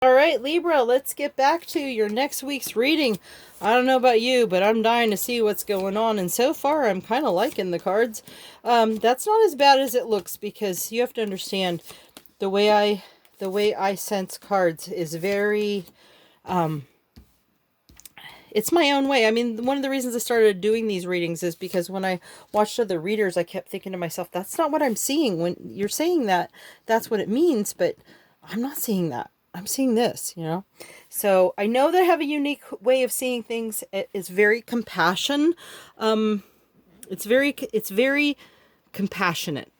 All right, Libra, let's get back to your next week's reading. I don't know about you, but I'm dying to see what's going on. And so far, I'm kind of liking the cards. That's not as bad as it looks, because you have to understand the way I sense cards is very, it's my own way. I mean, one of the reasons I started doing these readings is because when I watched other readers, I kept thinking to myself, that's not what I'm seeing. When you're saying that, that's what it means, but I'm not seeing that. I'm seeing this, you know? So I know that I have a unique way of seeing things. It's very compassion. It's very compassionate.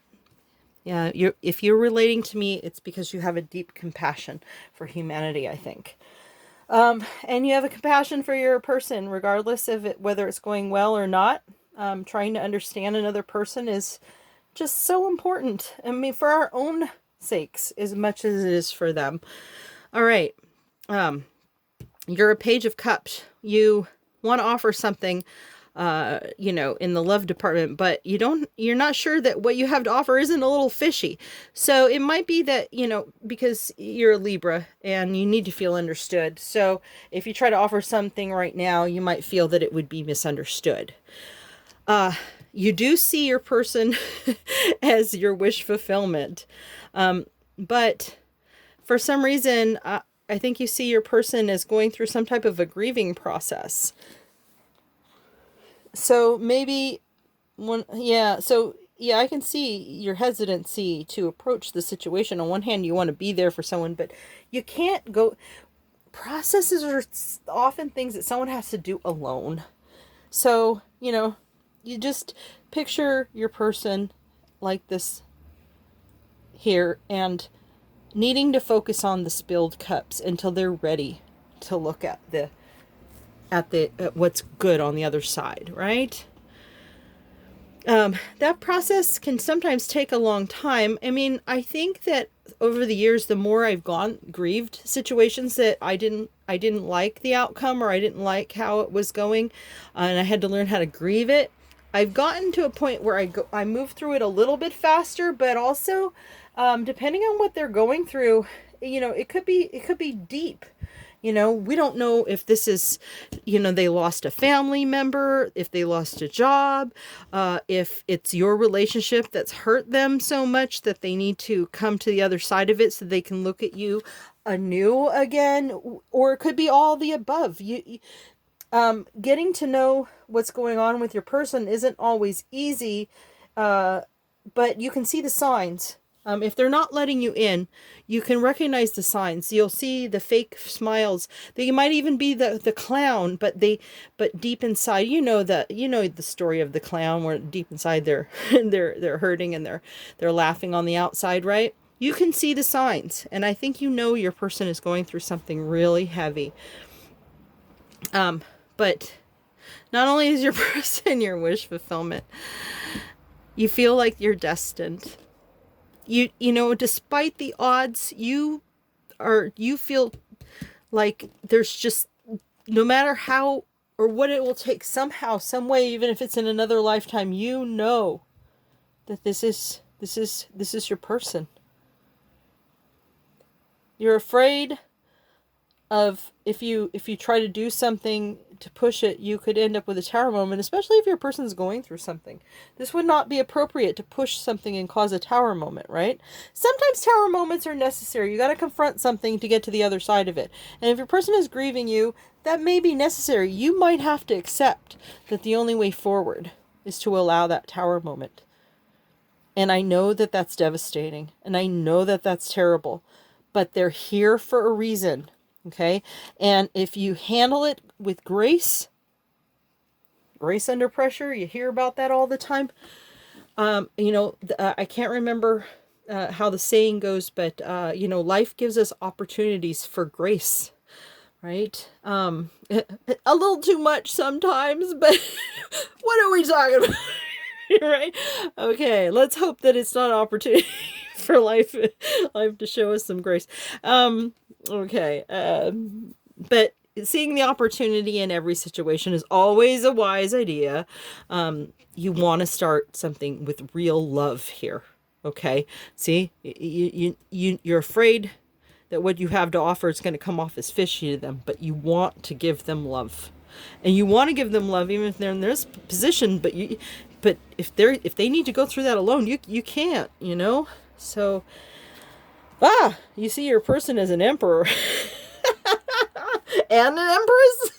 Yeah, if you're relating to me, it's because you have a deep compassion for humanity, I think. And you have a compassion for your person, regardless of it, whether it's going well or not. Trying to understand another person is just so important. I mean, for our own sakes, as much as it is for them. All right. You're a Page of Cups. You want to offer something, in the love department, but you're not sure that what you have to offer isn't a little fishy. So it might be that, because you're a Libra and you need to feel understood. So if you try to offer something right now, you might feel that it would be misunderstood. You do see your person as your wish fulfillment. But for some reason, I think you see your person as going through some type of a grieving process. So maybe I can see your hesitancy to approach the situation. On one hand, you want to be there for someone, but you can't go. Processes are often things that someone has to do alone. So, you just picture your person like this here and needing to focus on the spilled cups until they're ready to look at what's good on the other side, right? That process can sometimes take a long time. I mean, I think that over the years, the more I've grieved situations that I didn't like the outcome, or I didn't like how it was going, and I had to learn how to grieve it. I've gotten to a point where I move through it a little bit faster, but also, depending on what they're going through, it could be deep. We don't know if this is, they lost a family member, if they lost a job, if it's your relationship that's hurt them so much that they need to come to the other side of it so they can look at you anew again, or it could be all the above. Getting to know what's going on with your person isn't always easy, but you can see the signs. If they're not letting you in, you can recognize the signs. You'll see the fake smiles. They might even be the clown, but deep inside, the story of the clown, where deep inside they're they're hurting and they're laughing on the outside, right? You can see the signs, and I think your person is going through something really heavy. But not only is your person your wish fulfillment, you feel like you're destined. Despite the odds, you feel like there's just, no matter how or what it will take, somehow, some way, even if it's in another lifetime, that this is your person. You're afraid of, if you try to do something to push it, you could end up with a tower moment, especially if your person's going through something. This would not be appropriate to push something and cause a tower moment, right? Sometimes tower moments are necessary. You got to confront something to get to the other side of it. And if your person is grieving you, that may be necessary. You might have to accept that the only way forward is to allow that tower moment. And I know that that's devastating, and I know that that's terrible, but they're here for a reason. Okay. And if you handle it with grace under pressure, you hear about that all the time. I can't remember how the saying goes, but, life gives us opportunities for grace, right? A little too much sometimes, but what are we talking about? Right? Okay. Let's hope that it's not an opportunity for life to show us some grace. Okay. But seeing the opportunity in every situation is always a wise idea. You want to start something with real love here. Okay. See, you're afraid that what you have to offer is going to come off as fishy to them, but you want to give them love. And you want to give them love even if they're in this position, but if they need to go through that alone, you can't, you know? So you see your person as an emperor and an empress.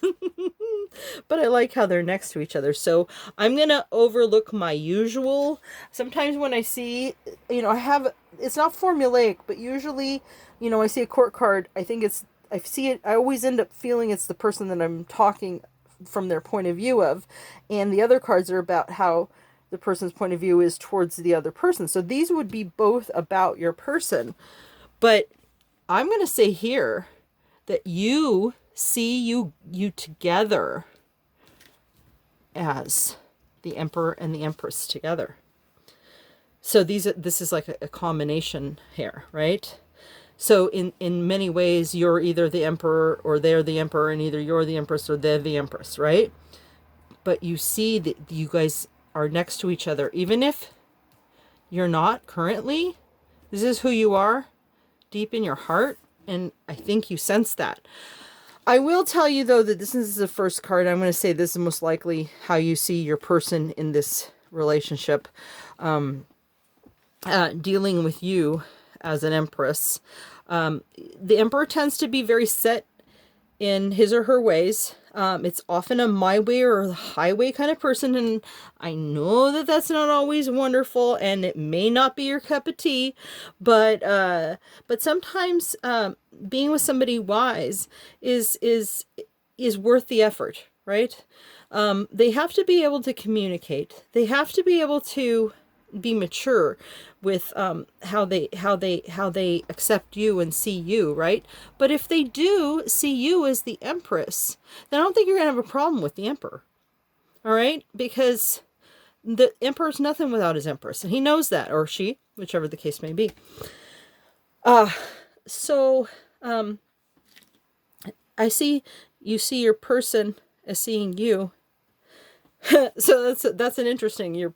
But I like how they're next to each other. So I'm going to overlook my usual. Sometimes when I see, it's not formulaic, but usually, I see a court card. I always end up feeling it's the person that I'm talking from their point of view of. And the other cards are about how the person's point of view is towards the other person. So these would be both about your person. But I'm going to say here that you see you together as the Emperor and the Empress together. So this is like a combination here, right? So in many ways, you're either the Emperor or they're the Emperor, and either you're the Empress or they're the Empress, right? But you see that you guys are next to each other, even if you're not currently. This is who you are deep in your heart, and I think you sense that. I will tell you, though, that this is the first card. I'm going to say this is most likely how you see your person in this relationship, dealing with you as an Empress. The Emperor tends to be very set in his or her ways. It's often a my way or the highway kind of person, and I know that that's not always wonderful, and it may not be your cup of tea, but sometimes being with somebody wise is worth the effort, right? They have to be able to communicate. They have to be able to be mature with how they accept you and see you, right? But if they do see you as the Empress, then I don't think you're gonna have a problem with the Emperor. All right, because the Emperor's nothing without his Empress, and he knows that, or she, whichever the case may be. So I see your person as seeing you. So that's an interesting.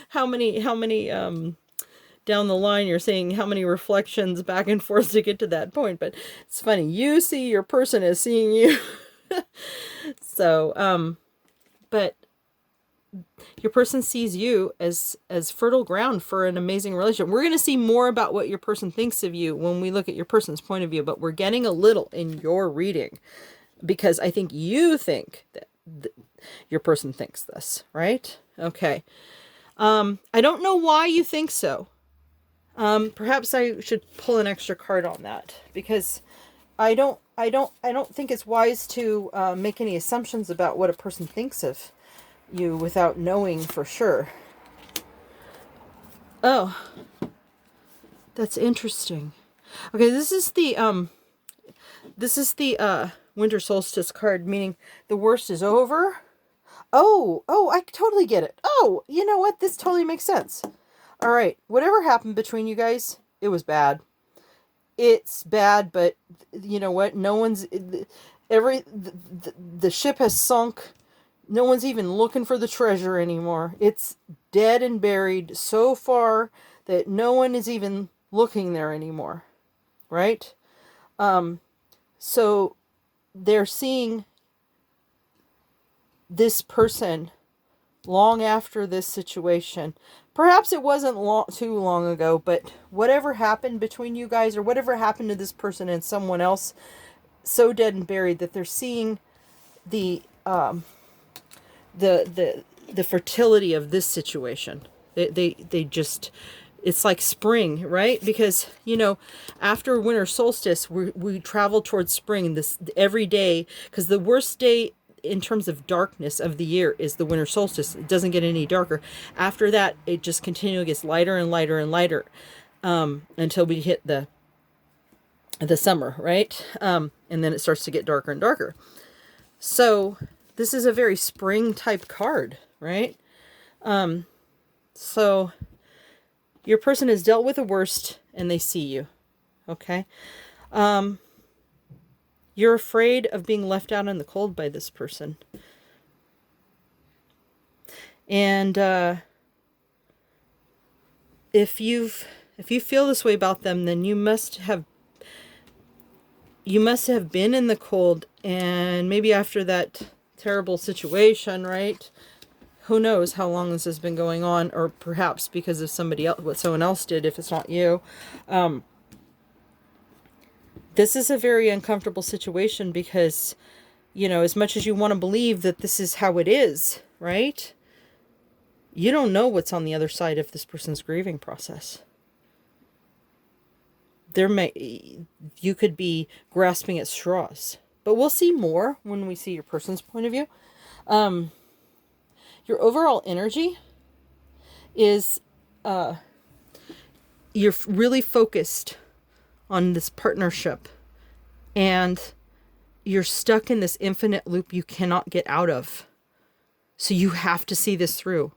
How many down the line you're seeing how many reflections back and forth to get to that point. But it's funny. You see your person as seeing you. So but your person sees you as fertile ground for an amazing relationship. We're going to see more about what your person thinks of you when we look at your person's point of view, but we're getting a little in your reading because I think you think that your person thinks this, right? Okay. I don't know why you think so. Perhaps I should pull an extra card on that because I don't think it's wise to make any assumptions about what a person thinks of you without knowing for sure. Oh, that's interesting. Okay, this is the winter solstice card, meaning the worst is over. Oh, I totally get it. Oh, you know what? This totally makes sense. All right, whatever happened between you guys, it was bad. It's bad, but you know what? No one's the ship has sunk. No one's even looking for the treasure anymore. It's dead and buried so far that no one is even looking there anymore. Right? So they're seeing this person long after this situation. Perhaps it wasn't too long ago, but whatever happened between you guys or whatever happened to this person and someone else, so dead and buried that they're seeing the fertility of this situation. They just, it's like spring, right? Because, after winter solstice, we travel towards spring every day, because the worst day in terms of darkness of the year is the winter solstice. It doesn't get any darker. After that, it just continually gets lighter and lighter and lighter until we hit the summer, right? And then it starts to get darker and darker. So this is a very spring type card, right? So your person has dealt with the worst and they see you. Okay. You're afraid of being left out in the cold by this person. And if If you feel this way about them, then you must have been in the cold, and maybe after that terrible situation, right? Who knows how long this has been going on, or perhaps because of somebody else, what someone else did, if it's not you. This is a very uncomfortable situation because, as much as you want to believe that this is how it is, right? You don't know what's on the other side of this person's grieving process. You could be grasping at straws, but we'll see more when we see your person's point of view. Your overall energy is, you're really focused on this partnership, and you're stuck in this infinite loop you cannot get out of. So you have to see this through.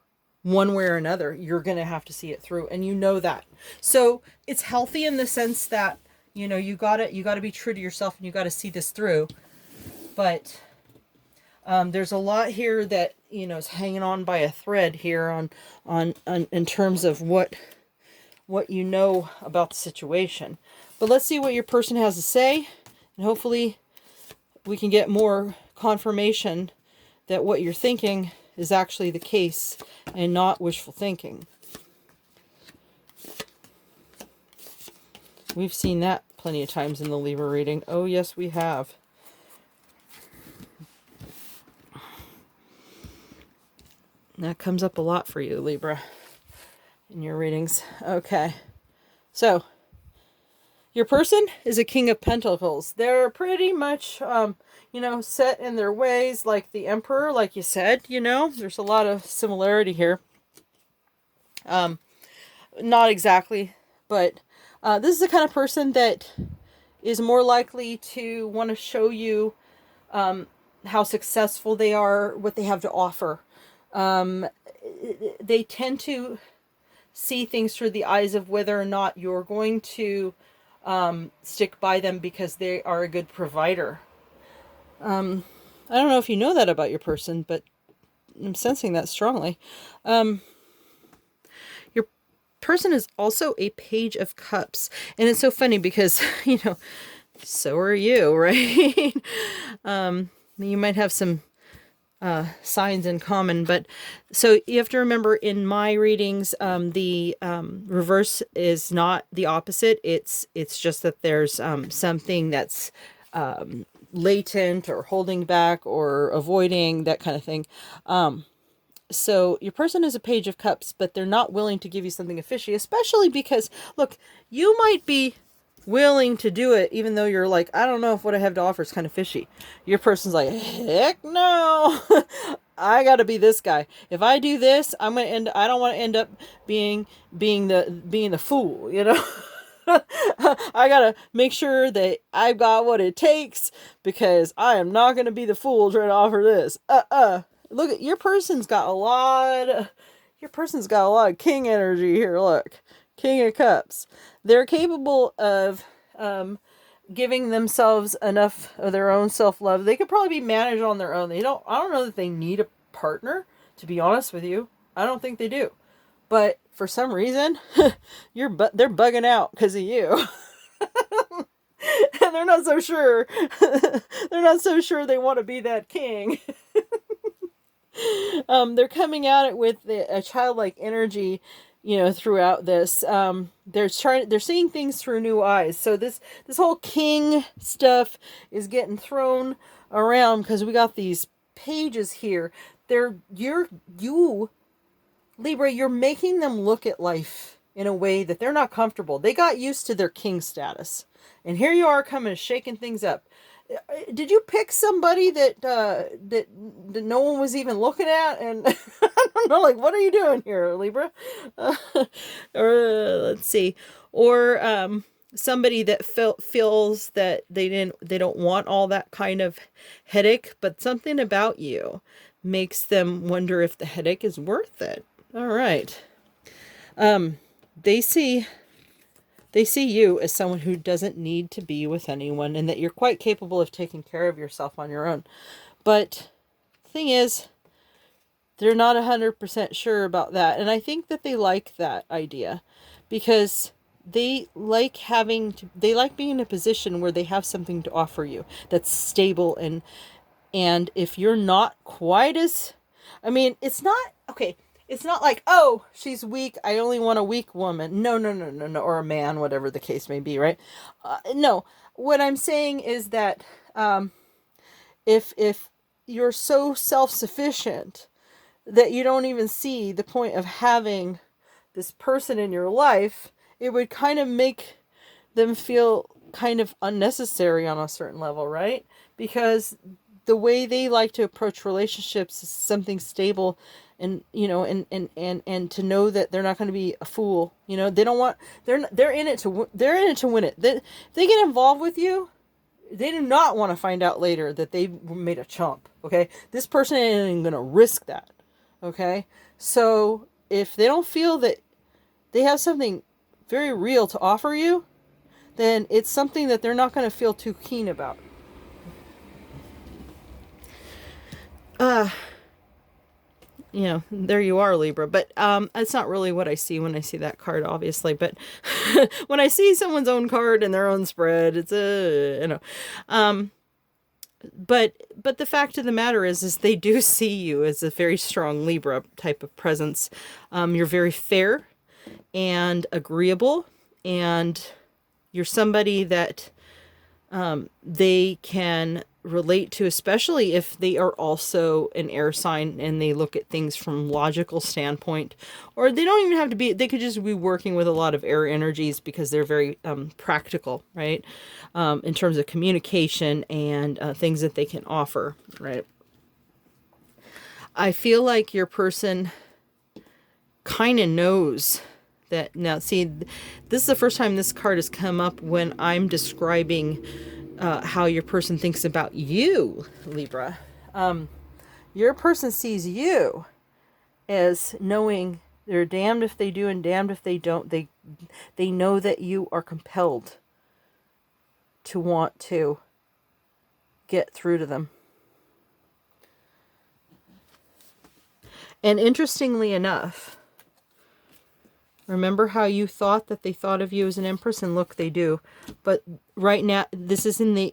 One way or another, you're going to have to see it through, and you know that. So it's healthy in the sense that, you got to be true to yourself, and you got to see this through. But there's a lot here that, is hanging on by a thread here on in terms of what you know about the situation. But let's see what your person has to say, and hopefully we can get more confirmation that what you're thinking is actually the case and not wishful thinking. We've seen that plenty of times in the Libra reading. Oh, yes, we have. That comes up a lot for you, Libra, in your readings. Okay. So, your person is a King of Pentacles. They're pretty much, set in their ways, like the Emperor, like you said, There's a lot of similarity here. Not exactly, but this is the kind of person that is more likely to want to show you how successful they are, what they have to offer. They tend to see things through the eyes of whether or not you're going to stick by them because they are a good provider. I don't know if you know that about your person, but I'm sensing that strongly. Your person is also a Page of Cups, and it's so funny because, so are you, right? You might have some signs in common, but so you have to remember, in my readings, the reverse is not the opposite. It's just that there's something that's latent or holding back or avoiding, that kind of thing. So your person is a Page of Cups, but they're not willing to give you something fishy, especially because, look, you might be willing to do it even though you're like, I don't know if what I have to offer is kind of fishy. Your person's like, heck no. I gotta be this guy. If I do this, I don't want to end up being the fool, I gotta make sure that I've got what it takes, because I am not gonna be the fool trying to offer this. Look at your person's got a lot of king energy here. Look, King of Cups. They're capable of giving themselves enough of their own self-love. They could probably be managed on their own. I don't know that they need a partner, to be honest with you. I don't think they do. But for some reason, they're bugging out because of you. And they're not so sure. They're not so sure they want to be that king. They're coming at it with a childlike energy, throughout this. They're seeing things through new eyes. So this whole king stuff is getting thrown around because we got these pages here. Libra, you're making them look at life in a way that they're not comfortable. They got used to their king status, and here you are coming shaking things up. Did you pick somebody that no one was even looking at? And I don't know, like, what are you doing here, Libra? Or let's see, or somebody that feels that they don't want all that kind of headache, but something about you makes them wonder if the headache is worth it. All right. They see you as someone who doesn't need to be with anyone, and that you're quite capable of taking care of yourself on your own. But the thing is, they're not 100% sure about that. And I think that they like that idea, because they like they like being in a position where they have something to offer you that's stable, and if you're not quite as, I mean, it's not, okay, it's not like, oh, she's weak, I only want a weak woman. No, no, no, no, no, or a man, whatever the case may be, right? No, what I'm saying is that if you're so self-sufficient that you don't even see the point of having this person in your life, it would kind of make them feel kind of unnecessary on a certain level, right? Because the way they like to approach relationships is something stable, and and to know that they're not going to be a fool. They don't want, they're in it to win it. They get involved with you, they do not want to find out later that they made a chump. Okay, this person ain't even going to risk that. Okay, so if they don't feel that they have something very real to offer you, then it's something that they're not going to feel too keen about. There you are, Libra. But it's not really what I see when I see that card, obviously. But when I see someone's own card and their own spread, it's but the fact of the matter is they do see you as a very strong Libra type of presence. You're very fair and agreeable, and you're somebody that they can relate to, especially if they are also an air sign and they look at things from logical standpoint, or they don't even have to be, they could just be working with a lot of air energies because they're very practical, right? In terms of communication and things that they can offer, right? I feel like your person kind of knows that. Now, see, this is the first time this card has come up when I'm describing how your person thinks about you, Libra. Your person sees you as knowing they're damned if they do and damned if they don't. They know that you are compelled to want to get through to them. And interestingly enough, remember how you thought that they thought of you as an empress? And look, they do. But right now, this is in the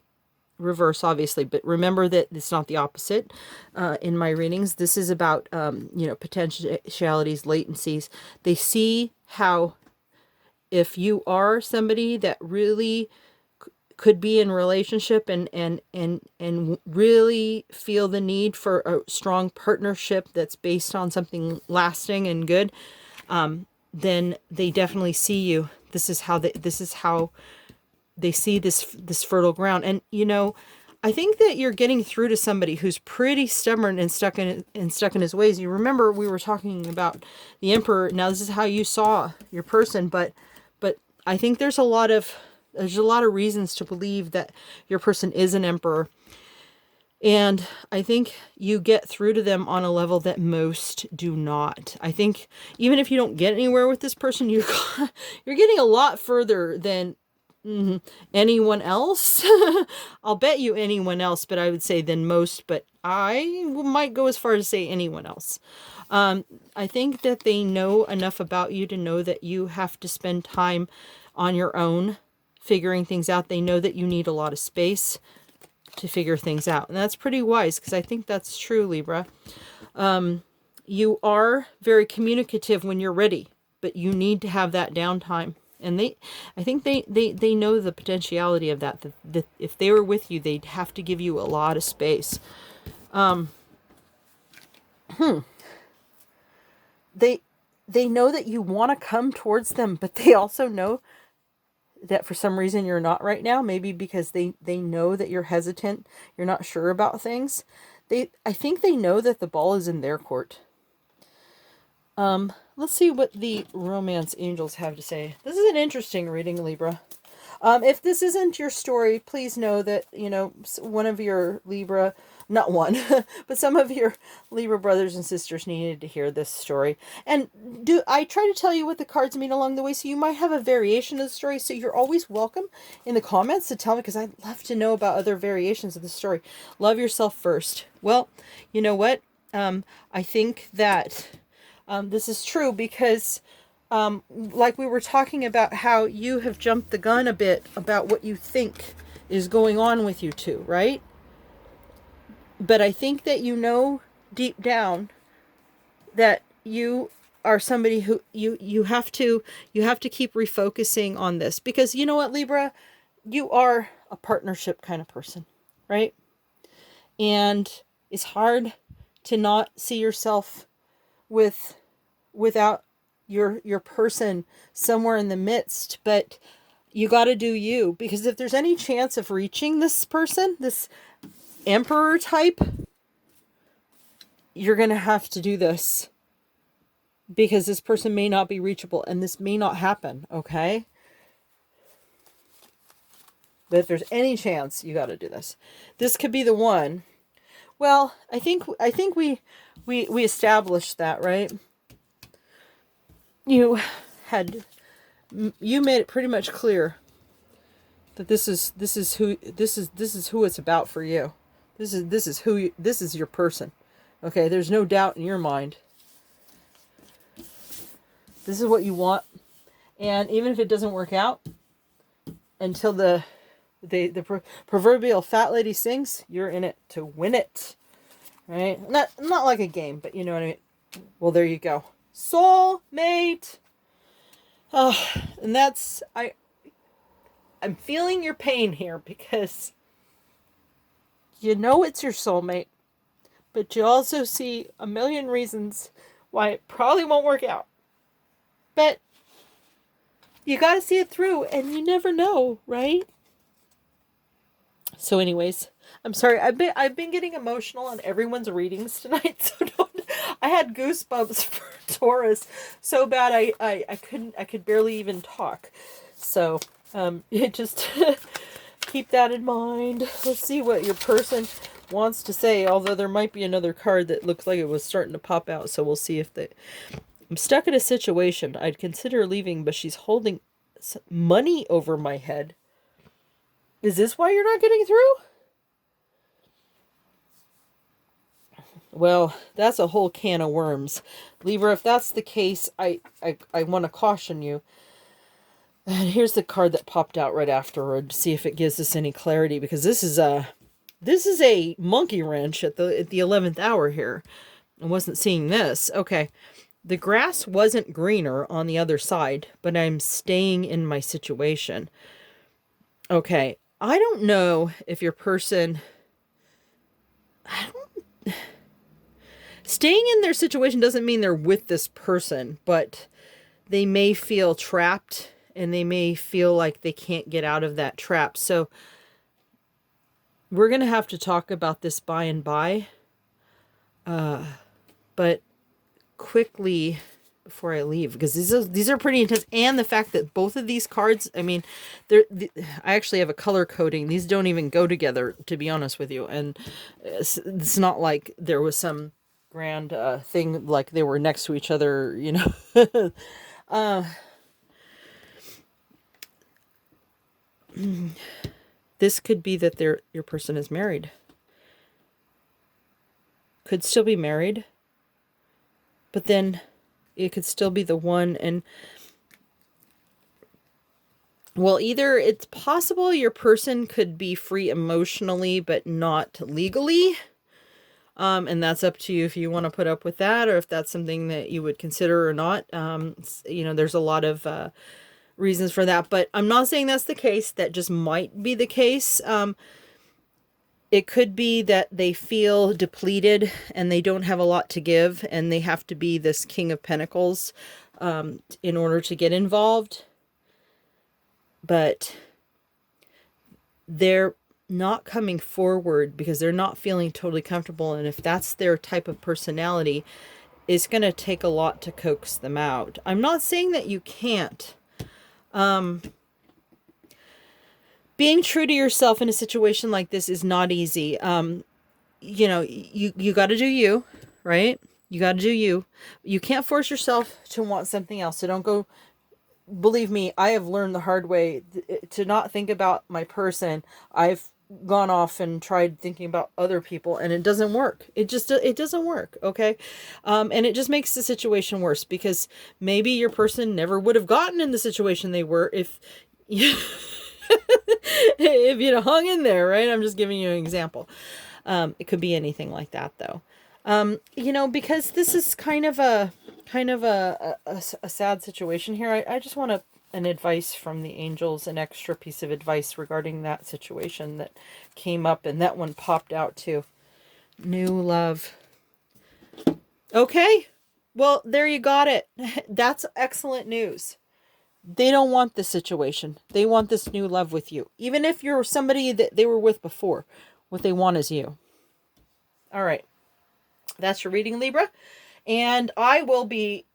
reverse, obviously. But remember that it's not the opposite in my readings. This is about, potentialities, latencies. They see how if you are somebody that really could be in relationship and really feel the need for a strong partnership that's based on something lasting and good, then they definitely see you. This is how they see this fertile ground. And I think that you're getting through to somebody who's pretty stubborn and stuck in his ways. You remember we were talking about the Emperor. Now this is how you saw your person, but I think there's a lot of reasons to believe that your person is an Emperor. And I think you get through to them on a level that most do not. I think even if you don't get anywhere with this person, you're getting a lot further than anyone else. I'll bet you anyone else, but I would say than most, but I might go as far as to say anyone else. I think that they know enough about you to know that you have to spend time on your own figuring things out. They know that you need a lot of space to figure things out. And that's pretty wise, because I think that's true, Libra. You are very communicative when you're ready, but you need to have that downtime. And I think they know the potentiality of that. That if they were with you, they'd have to give you a lot of space. They know that you want to come towards them, but they also know that for some reason you're not right now. Maybe because they know that you're hesitant, you're not sure about things. I think they know that the ball is in their court. Let's see what the romance angels have to say. This is an interesting reading, Libra. If this isn't your story, please know that, one of your Libra, not one, but some of your Libra brothers and sisters needed to hear this story. And I try to tell you what the cards mean along the way, so you might have a variation of the story, so you're always welcome in the comments to tell me, because I'd love to know about other variations of the story. Love yourself first. Well, you know what? I think that this is true, because like we were talking about how you have jumped the gun a bit about what you think is going on with you two, right? But I think that you know deep down that you are somebody who you have to keep refocusing on this, because you know what, Libra, you are a partnership kind of person, right? And it's hard to not see yourself without your person somewhere in the midst, but you got to do you, because if there's any chance of reaching this person, this emperor type, you're going to have to do this, because this person may not be reachable and this may not happen, okay? But if there's any chance, you got to do this. This could be the one. Well, I think we established that, right? You made it pretty much clear that this is who it's about for you. This is your person. Okay, there's no doubt in your mind. This is what you want. And even if it doesn't work out until the proverbial fat lady sings, you're in it to win it. Right? Not like a game, but you know what I mean. Well, there you go. Soulmate. Oh, and that's I'm feeling your pain here, because you know it's your soulmate, but you also see a million reasons why it probably won't work out. But you got to see it through, and you never know, right? So anyways, I'm sorry. I've been getting emotional on everyone's readings tonight, so I had goosebumps for Taurus so bad I could barely even talk. So it just keep that in mind. Let's see what your person wants to say, although there might be another card that looks like it was starting to pop out, so we'll see if I'm stuck in a situation. I'd consider leaving, but she's holding money over my head. Is this why you're not getting through? Well, that's a whole can of worms. Libra, if that's the case, I want to caution you. And here's the card that popped out right afterward to see if it gives us any clarity, because this is a monkey wrench at the 11th hour here. I wasn't seeing this. Okay. The grass wasn't greener on the other side, but I'm staying in my situation. Okay. I don't know if your person... Staying in their situation doesn't mean they're with this person, but they may feel trapped and they may feel like they can't get out of that trap. So we're going to have to talk about this by and by. But quickly before I leave, because these are pretty intense. And the fact that both of these cards, I mean, I actually have a color coding. These don't even go together, to be honest with you. And it's not like there was some grand thing like they were next to each other, you know. This could be that your person is married. Could still be married, but then it could still be the one. And well, either it's possible your person could be free emotionally but not legally. And that's up to you if you want to put up with that, or if that's something that you would consider or not. You know, there's a lot of reasons for that, but I'm not saying that's the case. That just might be the case. It could be that they feel depleted and they don't have a lot to give, and they have to be this King of Pentacles in order to get involved. But they're not coming forward because they're not feeling totally comfortable. And if that's their type of personality, it's going to take a lot to coax them out. I'm not saying that you can't. Being true to yourself in a situation like this is not easy. You know, you got to do you, right? You got to do you. You can't force yourself to want something else. So don't go. Believe me, I have learned the hard way to not think about my person. I've gone off and tried thinking about other people, and it doesn't work. It doesn't work. Okay. And it just makes the situation worse, because maybe your person never would have gotten in the situation they were if you, if you'd hung in there, right? I'm just giving you an example. It could be anything like that, though. Because this is kind of a sad situation here. I just want an advice from the angels, an extra piece of advice regarding that situation that came up, and that one popped out too. New love. Okay. Well, there you got it. That's excellent news. They don't want this situation. They want this new love with you. Even if you're somebody that they were with before, what they want is you. All right. That's your reading, Libra. And I will be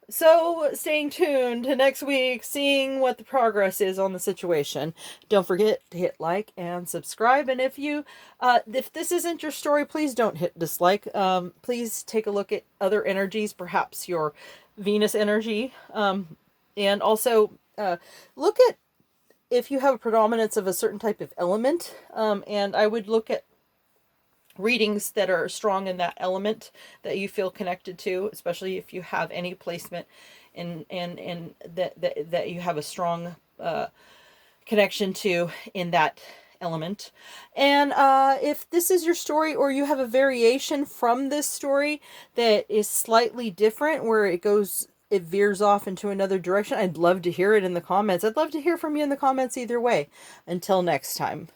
so staying tuned to next week, seeing what the progress is on the situation. Don't forget to hit like and subscribe. And if this isn't your story, please don't hit dislike. Please take a look at other energies, perhaps your Venus energy. And also look at if you have a predominance of a certain type of element. And I would look at readings that are strong in that element that you feel connected to, especially if you have any placement in that you have a strong connection to in that element. And if this is your story, or you have a variation from this story that is slightly different, where it veers off into another direction, I'd love to hear it in the comments. I'd love to hear from you in the comments either way. Until next time.